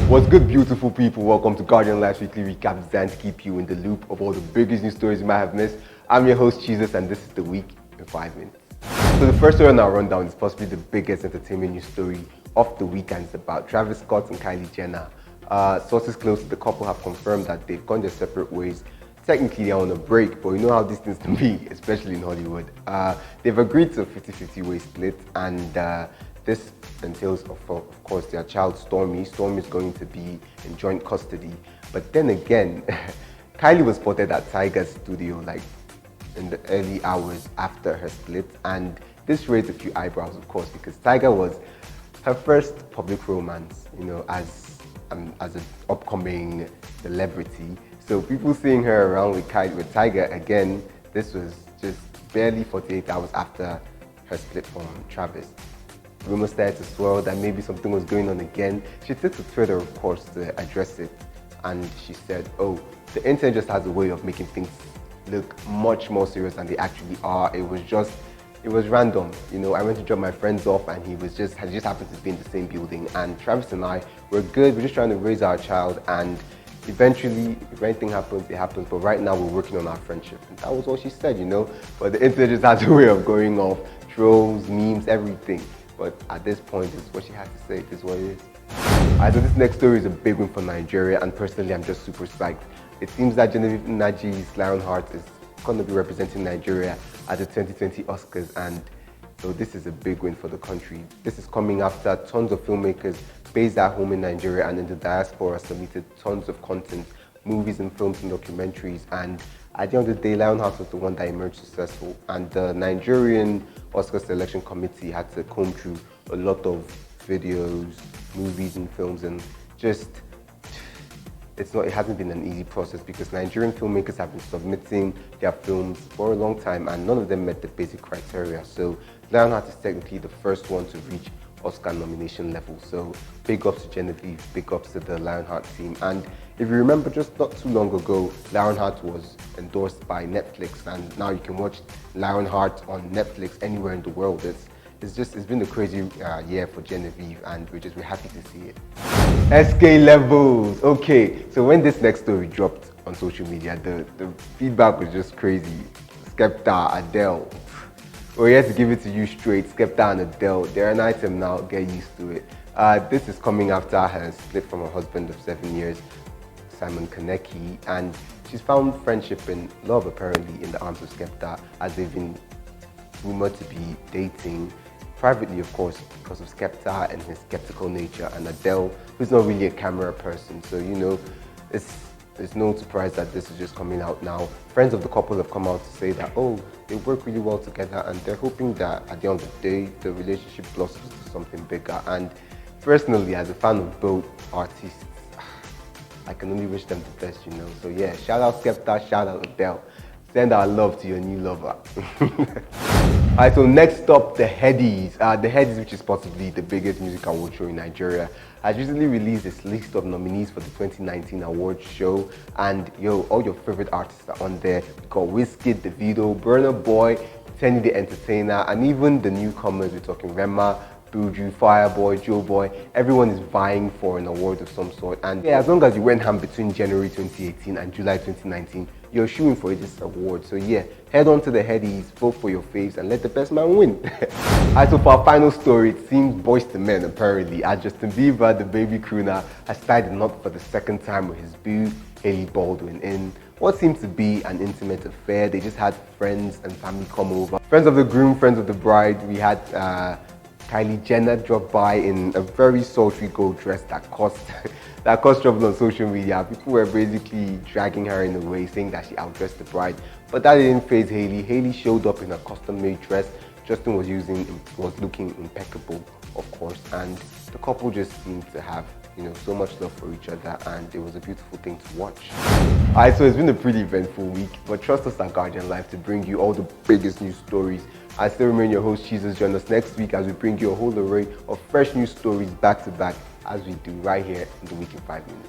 What's good, beautiful people? Welcome to Guardian Life's weekly recap designed to keep you in the loop of all the biggest news stories you might have missed. I'm your host, Jesus, and this is the week in 5 minutes. So the first story on our rundown is possibly the biggest entertainment news story of the week, and it's about Travis Scott and Kylie Jenner. Sources close to the couple have confirmed that they've gone their separate ways. Technically, they're on a break, but you know how these things can be, especially in Hollywood. They've agreed to a 50-50 way split, and this entails, of course, their child Stormy. Stormy is going to be in joint custody. But then again, Kylie was spotted at Tyga's studio in the early hours after her split, and this raised a few eyebrows, of course, because Tyga was her first public romance, as an upcoming celebrity. So people seeing her around with Tyga again, this was just barely 48 hours after her split from Travis. Rumors started to swirl that maybe something was going on again. She took to Twitter, of course, to address it, and she said, "Oh, the internet just has a way of making things look much more serious than they actually are. It was random. I went to drop my friends off, and he just happened to be in the same building. And Travis and I were good. We're just trying to raise our child, and eventually, if anything happens, it happens. But right now, we're working on our friendship." And that was all she said, But the internet just has a way of going off, trolls, memes, everything. But at this point, it's what she had to say. It is what it is. Alright, so this next story is a big win for Nigeria, and personally, I'm just super psyched. It seems that Genevieve Nnaji's Lionheart is going to be representing Nigeria at the 2020 Oscars, and so this is a big win for the country. This is coming after tons of filmmakers based at home in Nigeria and in the diaspora submitted tons of content, movies and films and documentaries, and at the end of the day, Lionheart was the one that emerged successful, and the Nigerian Oscar Selection Committee had to comb through a lot of videos, movies and films, and it hasn't been an easy process because Nigerian filmmakers have been submitting their films for a long time and none of them met the basic criteria. So Lionheart is technically the first one to reach Oscar nomination level. So big ups to Genevieve, big ups to the Lionheart team. And if you remember, just not too long ago, Lionheart was endorsed by Netflix, and now you can watch Lionheart on Netflix anywhere in the world. It's been a crazy year for Genevieve, and we're happy to see it. SK levels. Okay, so when this next story dropped on social media, the feedback was just crazy. Skepta, Adele. Well, yes, to give it to you straight, Skepta and Adele, they're an item now, get used to it. This is coming after her split from her husband of 7 years, Simon Konecki, and she's found friendship and love apparently in the arms of Skepta, as they've been rumored to be dating privately, of course, because of Skepta and his skeptical nature, and Adele, who's not really a camera person, so it's no surprise that this is just coming out now. Friends of the couple have come out to say that, they work really well together, and they're hoping that at the end of the day, the relationship blossoms to something bigger. And personally, as a fan of both artists, I can only wish them the best, So yeah, shout out Skepta, shout out Adele. Send our love to your new lover. Alright, so next up, the Headies. The Headies, which is possibly the biggest music award show in Nigeria, has recently released its list of nominees for the 2019 awards show. And all your favorite artists are on there. We got Wizkid, Davido, Burna Boy, Tenny the Entertainer, and even the newcomers. We're talking Rema, Buju, Fireboy, Joe Boy. Everyone is vying for an award of some sort. And yeah, as long as you went ham between January 2018 and July 2019, you're shooing for this award. So yeah, head on to the Headies, vote for your faves, and let the best man win. Alright, so for our final story, it seems Boys to Men apparently, as Justin Bieber, the baby crooner, has tied the knot for the second time with his boo, Hailey Baldwin, in what seems to be an intimate affair. They just had friends and family come over. Friends of the groom, friends of the bride. We had Kylie Jenner dropped by in a very sultry gold dress that caused trouble on social media. People were basically dragging her in a way, saying that she outdressed the bride. But that didn't faze Hailey. Hailey showed up in a custom-made dress. Justin was looking impeccable, of course, and the couple just seemed to have so much love for each other, and it was a beautiful thing to watch. Alright, so it's been a pretty eventful week, but trust us at Guardian Life to bring you all the biggest news stories. I still remain your host, Jesus. Join us next week as we bring you a whole array of fresh news stories back to back, as we do right here in the Week in 5 Minutes.